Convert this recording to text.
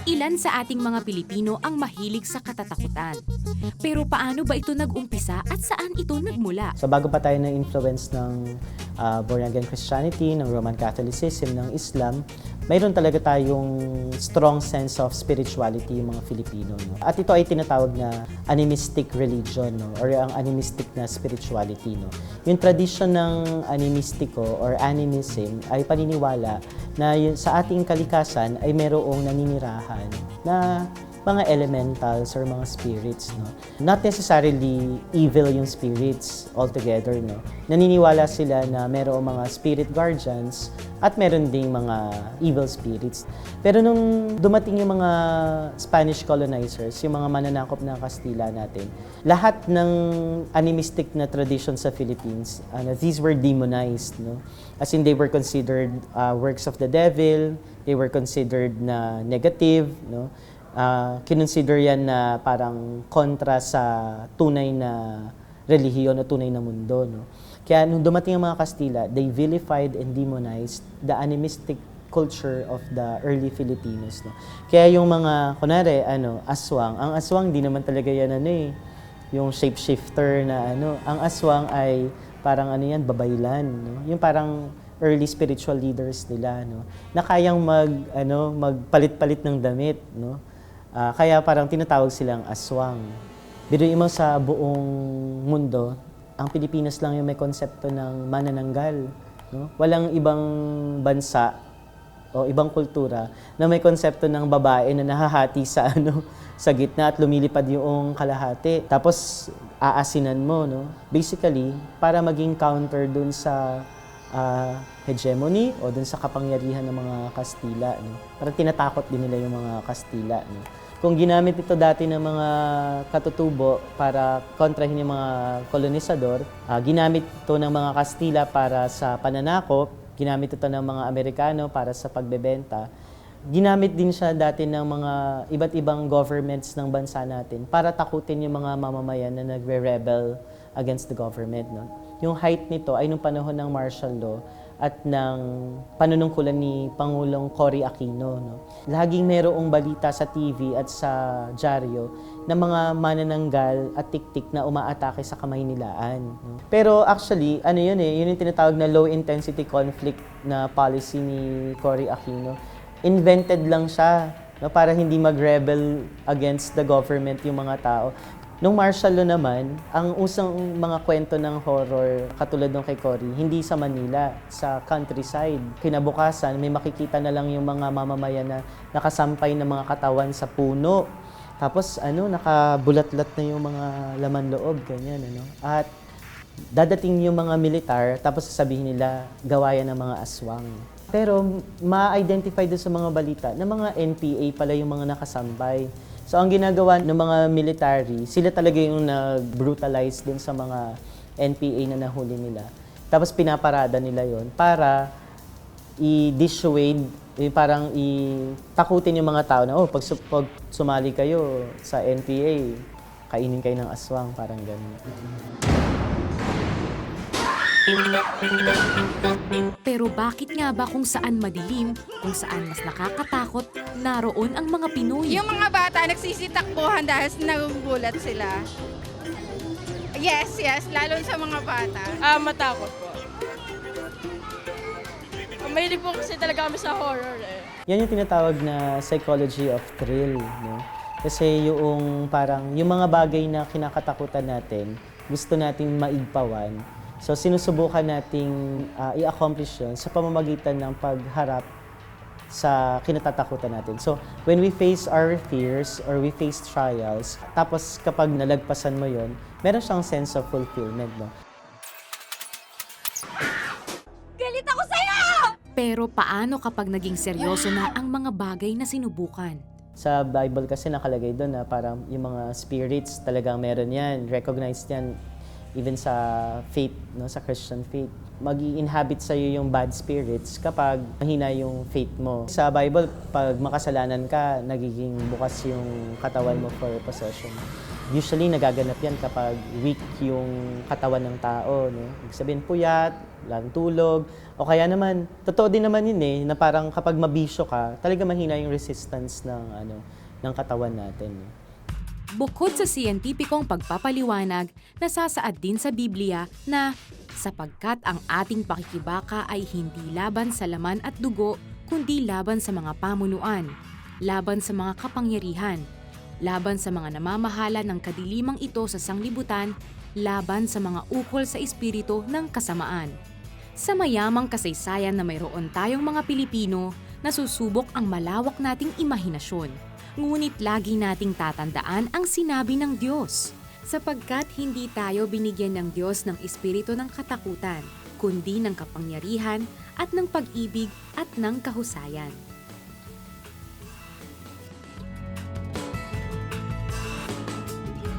Ilan sa ating mga Pilipino ang mahilig sa katatakutan. Pero paano ba ito nag-umpisa at saan ito nagmula? So bago pa tayo na-influence ng born-again Christianity, ng Roman Catholicism, ng Islam, mayroon talaga tayong strong sense of spirituality yung mga Filipino. No? At ito ay tinatawag na animistic religion, no? Or ang animistic na spirituality. No? Yung tradition ng animistiko or animism ay paniniwala na sa ating kalikasan ay mayroong naninirahan na mga elementals or mga spirits, no? Not necessarily evil yung spirits altogether, no? Naniniwala sila na mayroong mga spirit guardians at meron ding mga evil spirits. Pero nung dumating yung mga Spanish colonizers, yung mga mananakop ng Kastila natin, lahat ng animistic na tradition sa Philippines, these were demonized, no? As in, they were considered works of the devil, they were considered na negative, no? Kinonsider yan na parang kontra sa tunay na relihiyon o tunay na mundo. No? Kaya nung dumating ang mga Kastila, they vilified and demonized the animistic culture of the early Filipinos. No? Kaya yung mga, kunwari, aswang. Ang aswang, di naman talaga yan yung shapeshifter na Ang aswang ay parang babaylan. No? Yung parang early spiritual leaders nila, no? Na kayang magpalit-palit ng damit, no? Kaya parang tinatawag silang aswang. Biruin mo sa buong mundo, ang Pilipinas lang yung may konsepto ng manananggal. No? Walang ibang bansa o ibang kultura na may konsepto ng babae na nahahati sa sa gitna at lumilipad yung kalahati. Tapos aasinan mo, no? Basically, para maging counter dun sa hegemony o dun sa kapangyarihan ng mga Kastila. No? Parang tinatakot din nila yung mga Kastila. No? Kung ginamit ito dati ng mga katutubo para kontrahin yung mga kolonisador, ginamit ito ng mga Kastila para sa pananakop, ginamit ito ng mga Amerikano para sa pagbebenta, ginamit din siya dati ng mga iba't ibang governments ng bansa natin para takutin yung mga mamamayan na nagre-rebel against the government. No? Yung height nito ay nung panahon ng martial law at ng panunungkulan ni Pangulong Cory Aquino. No? Laging mayroong balita sa TV at sa dyaryo na mga manananggal at tiktik na umaatake sa Kamaynilaan. No? Pero actually, yun yung tinatawag na low-intensity conflict na policy ni Cory Aquino. Invented lang siya, no? Para hindi mag-rebel against the government yung mga tao. Nung martial law naman, ang usang mga kwento ng horror, katulad ng kay Cory, hindi sa Manila, sa countryside. Kinabukasan, may makikita na lang yung mga mamamayan na nakasampay ng mga katawan sa puno. Tapos, nakabulat-lat na yung mga laman loob, ganyan, At dadating yung mga militar, tapos sasabihin nila, gawa yan ng mga aswang. Pero, ma-identify doon sa mga balita na mga NPA pala yung mga nakasampay. So, ang ginagawa ng mga military, sila talaga yung nag-brutalize dun sa mga NPA na nahuli nila. Tapos pinaparada nila yon para i-dissuade, parang takutin yung mga tao na, pag sumali kayo sa NPA, kainin kayo ng aswang, parang gano'n. Pero bakit nga ba kung saan madilim, kung saan mas nakakatakot, naroon ang mga Pinoy? Yung mga bata nagsisitakbuhan dahil nagugulat sila. Yes, lalo sa mga bata. Matakot po. Mahilig po kasi talaga kami sa horror Yan yung tinatawag na psychology of thrill, no? Kasi yung mga bagay na kinakatakutan natin, gusto nating maigpawan. So sinusubukan nating i-accomplish yun sa pamamagitan ng pagharap sa kinatatakutan natin. So when we face our fears or we face trials, tapos kapag nalagpasan mo yun, meron siyang sense of fulfillment. No? Galit ako sa'yo! Pero paano kapag naging seryoso na ang mga bagay na sinubukan? Sa Bible kasi nakalagay doon na parang yung mga spirits talagang meron yan, recognized yan. Even sa faith, no, sa Christian faith, mag-i-inhabit sa'yo yung bad spirits kapag mahina yung faith mo. Sa Bible, pag makasalanan ka, nagiging bukas yung katawan mo for possession. Usually, nagaganap yan kapag weak yung katawan ng tao. No? Ibig sabihin, puyat, walang tulog. O kaya naman, totoo din naman yun na parang kapag mabisyo ka, talaga mahina yung resistance ng katawan natin. Bukod sa siyentipikong pagpapaliwanag, nasasaad din sa Biblia na sapagkat ang ating pakikibaka ay hindi laban sa laman at dugo, kundi laban sa mga pamunuan, laban sa mga kapangyarihan, laban sa mga namamahala ng kadilimang ito sa sanglibutan, laban sa mga ukol sa espiritu ng kasamaan. Sa mayamang kasaysayan na mayroon tayong mga Pilipino, nasusubok ang malawak nating imahinasyon. Ngunit lagi nating tatandaan ang sinabi ng Diyos, sapagkat hindi tayo binigyan ng Diyos ng espiritu ng katakutan, kundi ng kapangyarihan at ng pag-ibig at ng kahusayan.